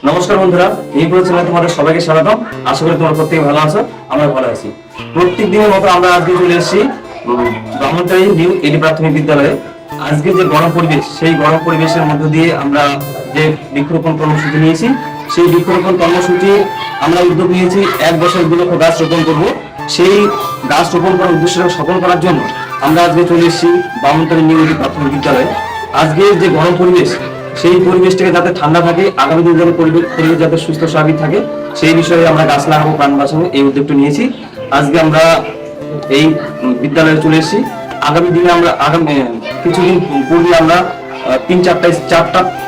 নমস্কার বন্ধুরা, এই পুরো চ্যানেলে তোমাদের সবাইকে স্বাগতম। আশা করি তোমরা প্রত্যেকে ভালো আছো, আমরা ভালো আছি। প্রত্যেক দিনের মতো আমরা আজকে চলে এসেছি ব্রাহ্মণবাড়ি নিউ এডি প্রাথমিক বিদ্যালয়ে। আজকে যে গরম পরিবেশ, সেই গরম পরিবেশের মধ্য দিয়ে আমরা যে বৃক্ষরোপণ কর্মসূচি নিয়েছি, সেই বৃক্ষরোপণ কর্মসূচি আমরা উদ্যোগ নিয়েছি 1 বছর 2 লক্ষ গাছ রোপণ করব। সেই গাছ রোপণ করার উদ্দেশ্যটা সফল করার জন্য আমরা আজকে চলে এসেছি ব্রাহ্মণবাড়ি নিউ এডি প্রাথমিক বিদ্যালয়ে। আজকে যে গরম পরিবেশ, সেই পরিবেশটাকে যাতে ঠান্ডা থাকে, আগামী দিন যাতে পরিবেশ যাতে সুস্থ স্বাভাবিক থাকে, সেই বিষয়ে আমরা গাছ লাগাবো, প্রাণ বাঁচাবো, এই উদ্যোগটা নিয়েছি। আজকে আমরা এই বিদ্যালয়ে চলে এসেছি। আগামী দিনে আমরা কিছুদিন পূর্বে আমরা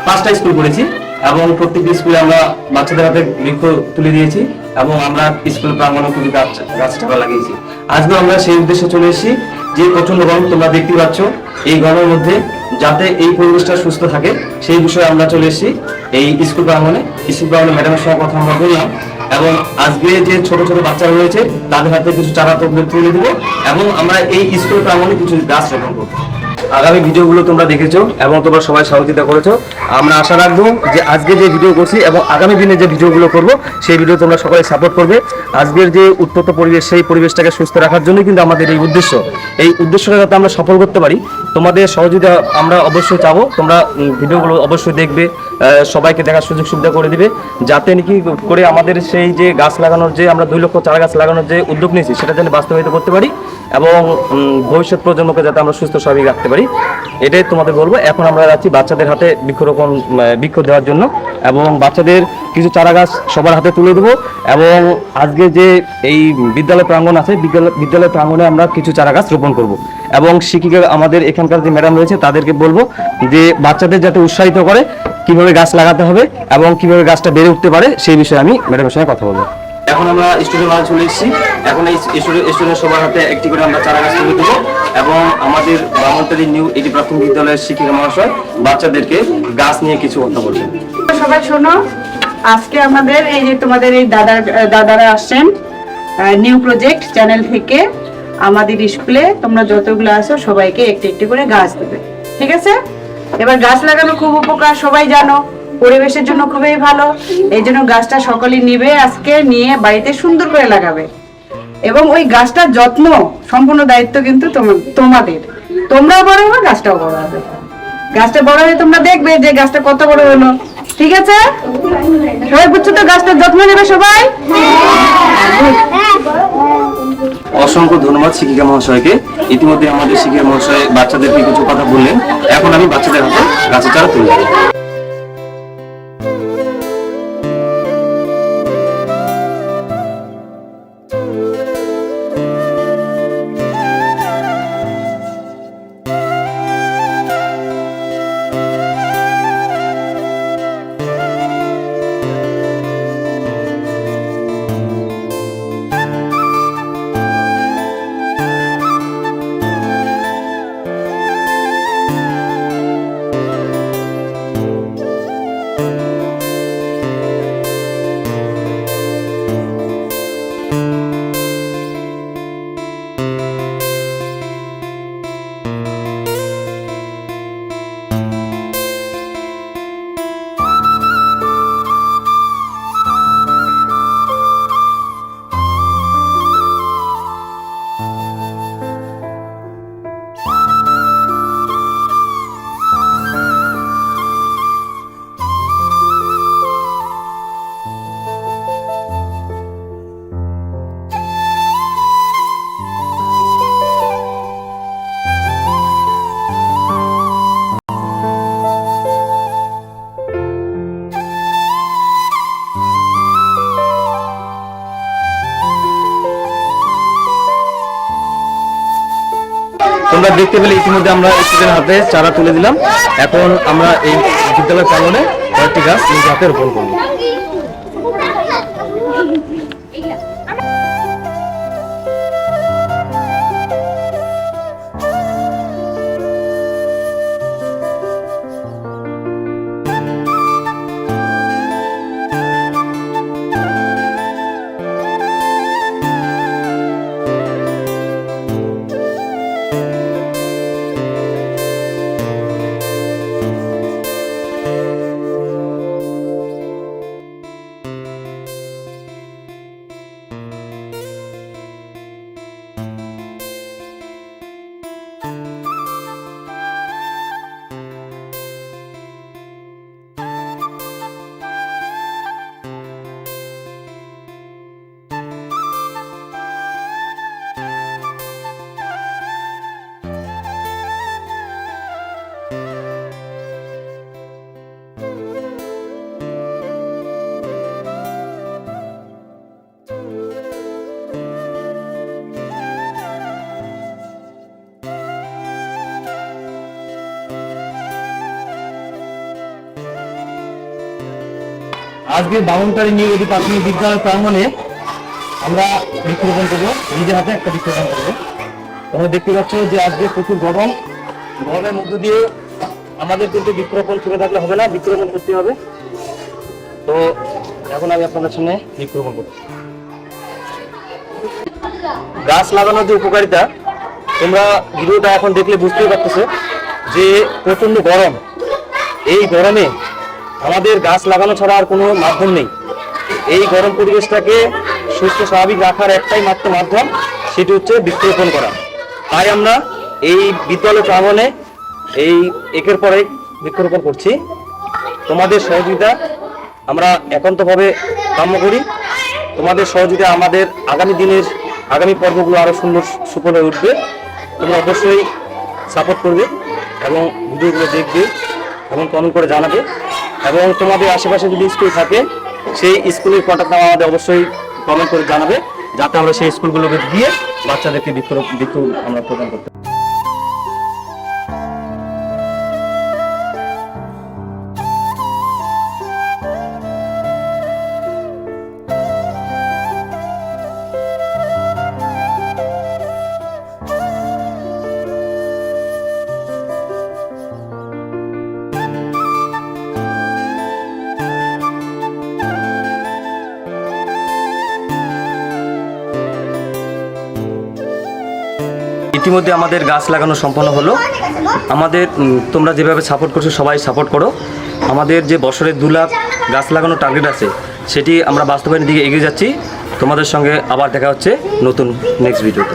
5টা স্কুল করেছি এবং প্রত্যেকটি স্কুলে আমরা বাচ্চাদের হাতে বৃক্ষ তুলে দিয়েছি এবং আমরা স্কুল প্রাঙ্গণে কিছু গাছ চারা লাগিয়েছি। আজকে আমরা সেই উদ্দেশ্যে চলে এসেছি যে প্রচন্ড গরম তোমরা দেখতে পাচ্ছ, এই গরমের মধ্যে যাতে এই পরিবেশটা সুস্থ থাকে সেই বিষয়ে আমরা চলে এসেছি এই স্কুল প্রাঙ্গণে। ম্যাডামের সঙ্গে কথা আমরা বললাম এবং আজকে যে ছোট ছোট বাচ্চারা রয়েছে তাদের হাতে কিছু চারা তুলে দেবো এবং আমরা এই স্কুল প্রাঙ্গণে কিছু গাছ রোপণ করবো। আগামী ভিডিওগুলো তোমরা দেখেছো এবং তোমরা সবাই সহযোগিতা করেছো। আমরা আশা রাখবো যে আজকে যে ভিডিও করছি এবং আগামী দিনে যে ভিডিওগুলো করব সেই ভিডিও তোমরা সকলে সাপোর্ট করবে। আজকের যে উত্তপ্ত পরিবেশ, সেই পরিবেশটাকে সুস্থ রাখার জন্য কিন্তু আমাদের এই উদ্দেশ্যটা যাতে আমরা সফল করতে পারি, তোমাদের সহযোগিতা আমরা অবশ্যই চাবো। তোমরা ভিডিওগুলো অবশ্যই দেখবে, সবাইকে দেখার সুযোগ সুবিধা করে দিবে, যাতে নাকি করে আমাদের সেই যে গাছ লাগানোর যে আমরা 2 লক্ষ চারা গাছ লাগানোর যে উদ্যোগ নিয়েছি সেটা যেন বাস্তবায়িত করতে পারি এবং ভবিষ্যৎ প্রজন্মকে যাতে আমরা সুস্থ স্বাভাবিক রাখতে পারি, এটাই তোমাদের বলবো। এখন আমরা যাচ্ছি বাচ্চাদের হাতে বৃক্ষ দেওয়ার জন্য এবং বাচ্চাদের কিছু চারা গাছ সবার হাতে তুলে দেবো এবং আজকে যে এই বিদ্যালয় প্রাঙ্গণ আছে, বিদ্যালয় প্রাঙ্গণে আমরা কিছু চারা গাছ রোপণ করব এবং শিক্ষিকা আমাদের এখানকার যে ম্যাডাম রয়েছে তাদেরকে বলবো যে বাচ্চাদের যাতে উৎসাহিত করে কিভাবে গাছ লাগাতে হবে এবং কিভাবে গাছটা বেড়ে উঠতে পারে, সেই বিষয়ে আমি ম্যাডামের সঙ্গে কথা বলবো। এখন আমরা স্টুডেন্ট মাঝে চলে এসেছি। এখন এই স্টুডেন্ট সবার হাতে একটি করে আমরা চারা গাছ তুলে দেবো এবং আমাদের ব্রাহ্মণবাড়ি নিউ এডি প্রাথমিক বিদ্যালয়ের শিক্ষিকা মহাশয় বাচ্চাদেরকে গাছ নিয়ে কিছু কথা বলবেন। সবাই শোনো, আজকে আমাদের এই যে তোমাদের এই দাদারা আসছেন নিউ প্রজেক্ট চ্যানেল থেকে আমাদের স্কুলে তোমরা যতগুলো আসো সবাইকে একটি একটি করে গাছ দেবে, ঠিক আছে? এবার গাছ লাগানো খুব উপকার, সবাই জানো, পরিবেশের জন্য খুবই ভালো। এই জন্য গাছটা সকলেই নিবে, আজকে নিয়ে বাড়িতে সুন্দর করে লাগাবে এবং ওই গাছটার যত্ন সম্পূর্ণ দায়িত্ব কিন্তু তোমাদের। তোমরাও বড় হবে, গাছটাও বড় হবে। গাছটা বড় হয়ে তোমরা দেখবে যে গাছটা কত বড় হলো, ঠিক আছে? সবাই বুঝছো তো? গাছটার যত্ন নেবে সবাই। অসংখ্য ধন্যবাদ শিক্ষিকা মহাশয়কে। ইতিমধ্যে আমাদের শিক্ষিকা মহাশয় বাচ্চাদেরকে কিছু কথা বললেন। এখন আমি বাচ্চাদের হাতে গাছের চারা তুলে দেবো। তোমরা দেখতে পেলে ইতিমধ্যে আমরা স্টুডেন্ট হাতে চারা তুলে দিলাম। এখন আমরা এই বিদ্যালয় প্রাঙ্গণে কয়েকটি গাছ নিজের হাতে রোপণ করবো। আজকে বামনটারি নিউ এডি প্রাথমিক বিদ্যালয় প্রাঙ্গণে আমরা বৃক্ষরোপণ করবো, নিজের হাতে একটা বৃক্ষরোপণ করবো। তোমরা দেখতে পাচ্ছ যে আজকে প্রচুর গরমের মধ্য দিয়ে আমাদের কিন্তু বৃক্ষরোপণ করে থাকলে হবে না, বৃক্ষরোপণ করতে হবে। তো এখন আমি আপনাদের সামনে বৃক্ষরোপণ করছি। গাছ লাগানোর যে উপকারিতা তোমরা ভিডিওটা এখন দেখলে বুঝতেই পারতেছো যে প্রচন্ড গরম। এই গরমে আমাদের গাছ লাগানো ছাড়া আর কোনো মাধ্যম নেই। এই গরম পরিবেশটাকে সুস্থ স্বাভাবিক রাখার একটাই মাত্র মাধ্যম, সেটি হচ্ছে বৃক্ষরোপণ করা। তাই আমরা এই বিদ্যালয় প্রাঙ্গণে এই একের পর এক বৃক্ষরোপণ করছি। তোমাদের সহযোগিতা আমরা একান্তভাবে কাম্য করি। তোমাদের সহযোগিতা আমাদের আগামী পর্বগুলো আরো সুন্দর সুফল হয়ে উঠবে। তোমরা অবশ্যই সাপোর্ট করবে এবং ভিডিওগুলো দেখবে এবং কমেন্ট করে জানাবে। এবং তোমাদের আশেপাশে যদি স্কুল থাকে সেই স্কুলের কন্ট্যাক্ট নাম্বার আমাদের অবশ্যই কমেন্ট করে জানাবে, যাতে আমরা সেই স্কুলগুলোকে দিয়ে বাচ্চাদেরকে বৃক্ষ আমরা প্রদান করতে পারি। ইতিমধ্যে আমাদের গাছ লাগানো সম্পন্ন হলো। আমাদের তোমরা যেভাবে সাপোর্ট করছো সবাই সাপোর্ট করো। আমাদের যে বছরে 2 লাখ গাছ লাগানোর টার্গেট আছে সেটি আমরা বাস্তবায়নের দিকে এগিয়ে যাচ্ছি। তোমাদের সঙ্গে আবার দেখা হচ্ছে নতুন নেক্সট ভিডিওতে।